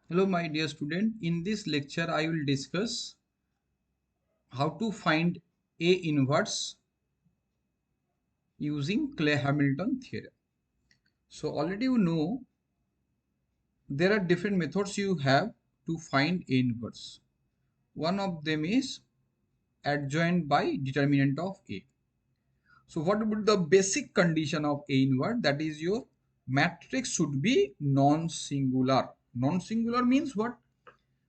Hello my dear student, in this lecture I will discuss how to find A inverse using Cayley Hamilton theorem. So already you know there are different methods you have to find A inverse. One of them is adjoint by determinant of A. So what would be the basic condition of A inverse? That is your matrix should be non-singular. Non-singular means what?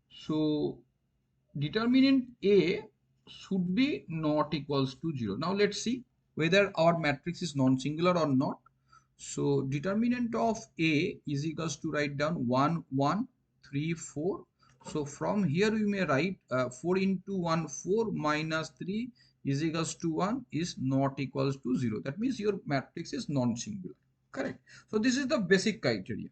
So determinant A should be not equals to 0. Now let's see whether our matrix is non-singular or not. So determinant of A is equals to write down 1, 1, 3, 4. So from here we may write 4 into 1, 4 minus 3 is equals to 1 is not equals to 0. That means your matrix is non-singular. Correct. So this is the basic criteria.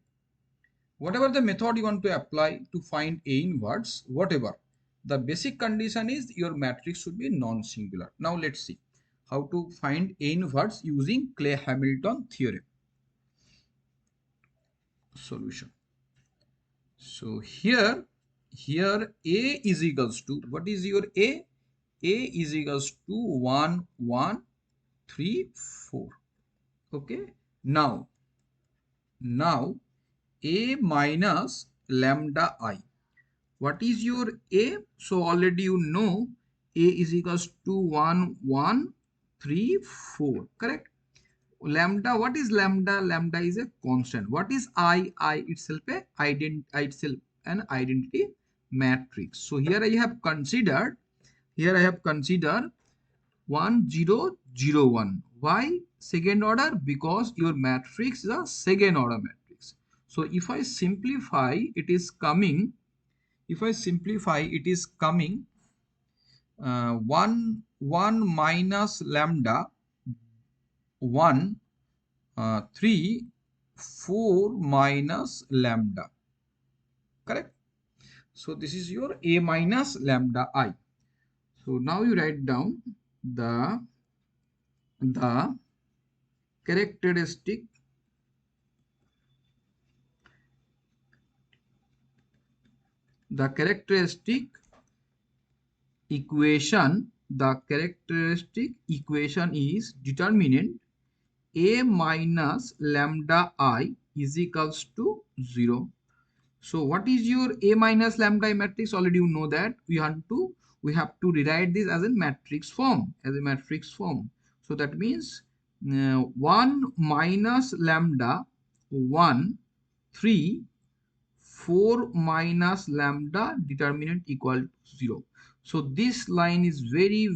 Whatever the method you want to apply to find A inverse, whatever, the basic condition is your matrix should be non-singular. Now let's see how to find A inverse using Cayley Hamilton theorem. Solution. So here A is equals to, what is your A? A is equals to 1, 1, 3, 4. Okay. Now A minus lambda I. What is your A? So already you know A is equals to 1, 1, 3, 4. Correct? Lambda, what is lambda? Lambda is a constant. What is I? I itself an identity matrix. So here I have considered 1, 0, 0, 1. Why second order? Because your matrix is a second order matrix. So if I simplify, it is coming 1 minus lambda 1 3 4 minus lambda. Correct? So this is your A minus lambda I. So now you write down the characteristic equation. The characteristic equation is determinant A minus lambda I is equals to 0. So what is your A minus lambda I matrix? Already you know that we have to rewrite this as a matrix form. So that means 1 minus lambda 1 3 4 minus lambda determinant equal to 0. So this line is very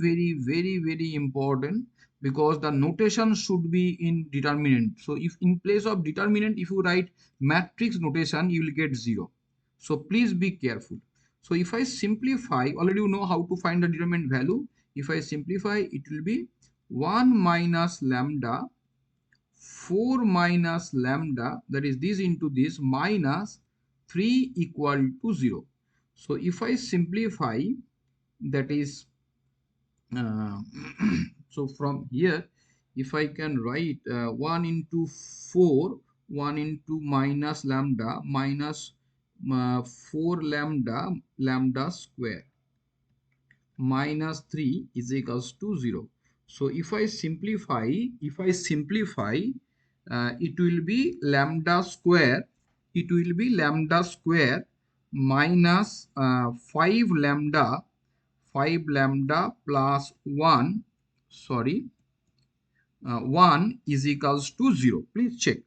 important because the notation should be in determinant. So if in place of determinant, if you write matrix notation, you will get 0. So please be careful. So if I simplify, already you know how to find the determinant value. If I simplify, it will be 1 minus lambda 4 minus lambda, that is this into this, minus 3 equal to 0. So if I simplify, that is so from here if I can write 1 into 4, 1 into minus lambda minus 4 lambda square minus 3 is equals to 0. So if I simplify, it will be lambda square. Minus 5 lambda plus 1, 1 is equals to 0. Please check.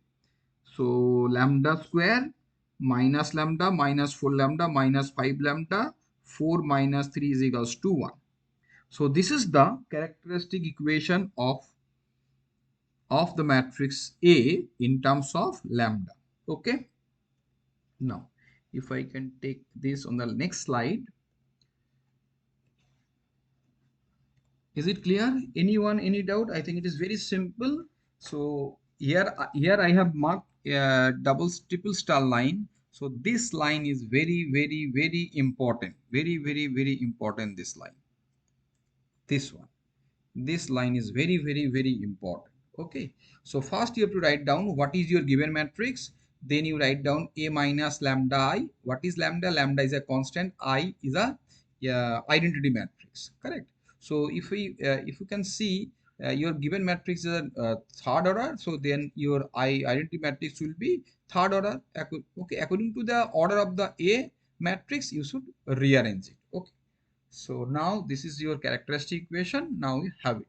So lambda square minus lambda minus 4 lambda minus 5 lambda, 4 minus 3 is equals to 1. So this is the characteristic equation of the matrix A in terms of lambda. Okay. Now, if I can take this on the next slide. Is it clear? Anyone, any doubt? I think it is very simple. So here I have marked double triple star line. So this line is very important. Very important, this line. This one. This line is very important. Okay. So first you have to write down what is your given matrix. then you write down A minus lambda I. What is lambda? Lambda is a constant, I is a identity matrix, correct? So if you can see your given matrix is a third order, so then your identity matrix will be third order. Okay, according to the order of the A matrix, you should rearrange it. Okay, so now this is your characteristic equation. Now you have it.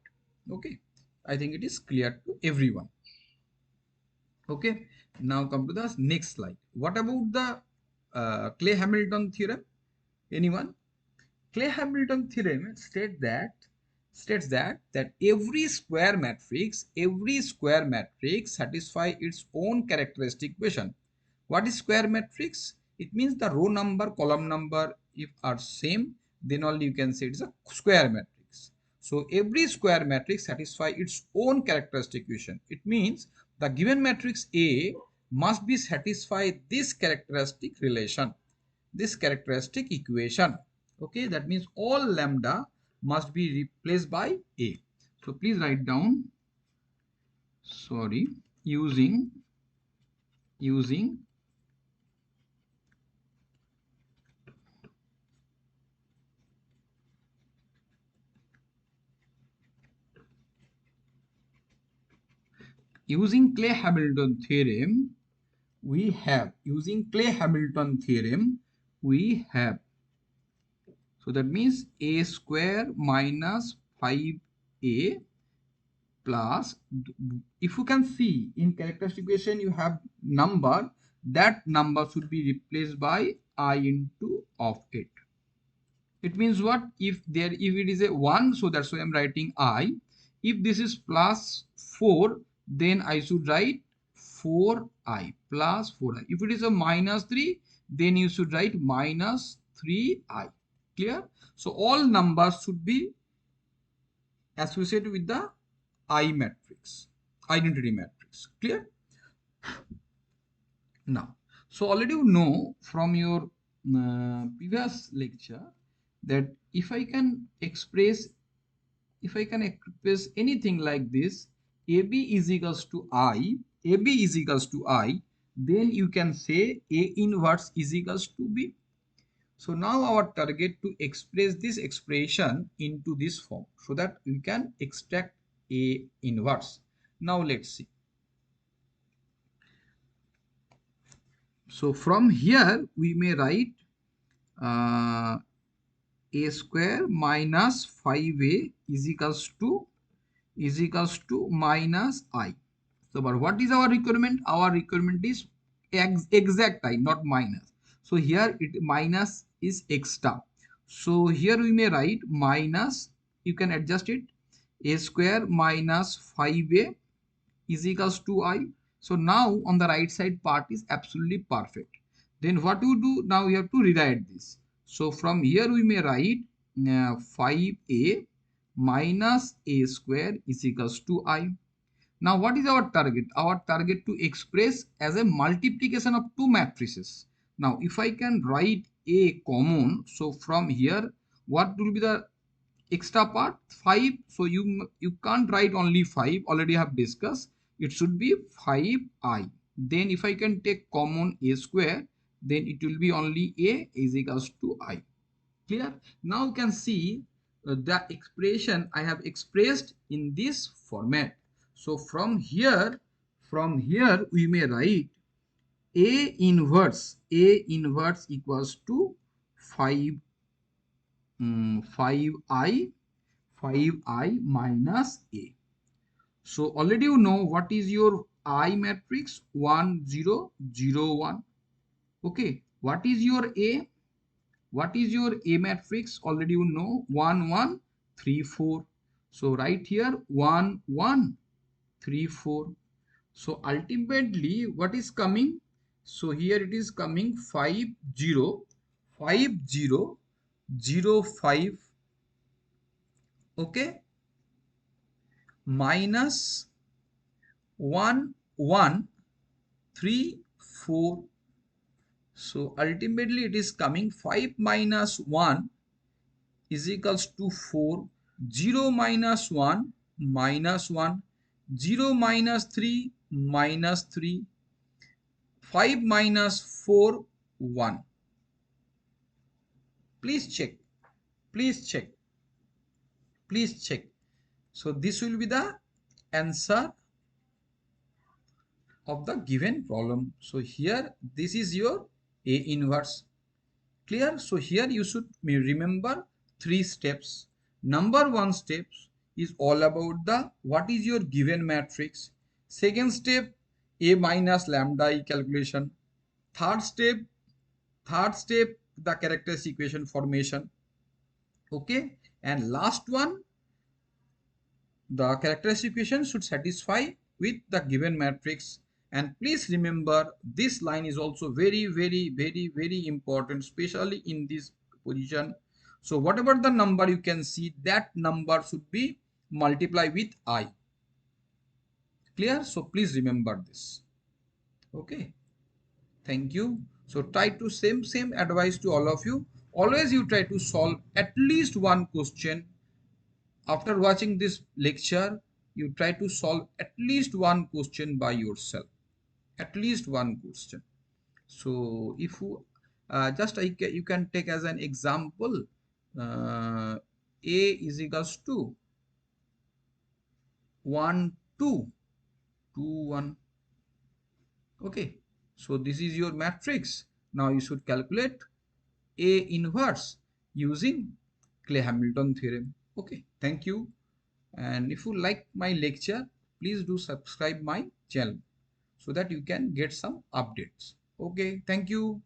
Okay, I think it is clear to everyone. Okay, now come to the next slide. What about the Cayley Hamilton theorem? Anyone? Cayley Hamilton theorem states that every square matrix satisfy its own characteristic equation. What is square matrix? It means the row number, column number, if are same, then only you can say it is a square matrix. So every square matrix satisfy its own characteristic equation. It means the given matrix A must be satisfy this characteristic relation, this characteristic equation. Okay, that means all lambda must be replaced by A. So please write down, sorry, using Cayley Hamilton theorem, we have, so that means A square minus 5A plus, if you can see in characteristic equation you have number, that number should be replaced by I into of it. It means what? If it is a 1, so that's why I'm writing I. If this is plus 4, then I should write 4I plus 4I. If it is a minus 3, then you should write minus 3I. Clear? So all numbers should be associated with the I matrix, identity matrix. Clear? Now, so already you know from your previous lecture that if I can express anything like this, AB is equals to I, then you can say A inverse is equals to B. So now our target to express this expression into this form so that we can extract A inverse. Now let's see. So from here we may write A square minus 5A is equals to minus I. So but what is our requirement? Our requirement is exact I, not minus. So here it minus is extra. So here we may write minus, you can adjust it, A square minus 5A is equals to I. So now on the right side part is absolutely perfect. Then what you do? Now you have to rewrite this. So from here we may write 5A minus A square is equals to I. Now what is our target? Our target to express as a multiplication of two matrices. Now if I can write A common, so from here what will be the extra part? 5. So you can't write only 5, already have discussed. It should be 5I. Then if I can take common A square, then it will be only A is equals to I. Clear? Now you can see the expression I have expressed in this format. So from here we may write A inverse equals to 5I minus A. So already you know what is your I matrix, 1 0 0 1. Okay, what is your A? What is your A matrix? Already you know, 1 1 3 4. So right here 1 1 3 4. So ultimately what is coming? So here it is coming 5 0 5 0 0 5. Okay, minus 1 1 3 4. So ultimately it is coming 5 minus 1 is equals to 4, 0 minus 1 minus 1, 0 minus 3 minus 3, 5 minus 4, 1. Please check. Please check. Please check. So this will be the answer of the given problem. So here this is your A inverse. Clear? So here you should remember 3 steps. Number 1 steps is all about the what is your given matrix. Second step, A minus lambda I calculation. Third step, the characteristic equation formation. Okay, and last one, the characteristic equation should satisfy with the given matrix. And please remember, this line is also very important, especially in this position. So whatever the number you can see, that number should be multiplied with I. Clear? So please remember this. Okay, thank you. So try to same advice to all of you. Always you try to solve at least one question. After watching this lecture, you try to solve at least one question by yourself. At least one question. So if you you can take as an example, A is equals to 1 2 2 1. Okay, so this is your matrix. Now you should calculate A inverse using Cayley Hamilton theorem. Okay, thank you. And if you like my lecture, please do subscribe my channel so that you can get some updates. Okay, thank you.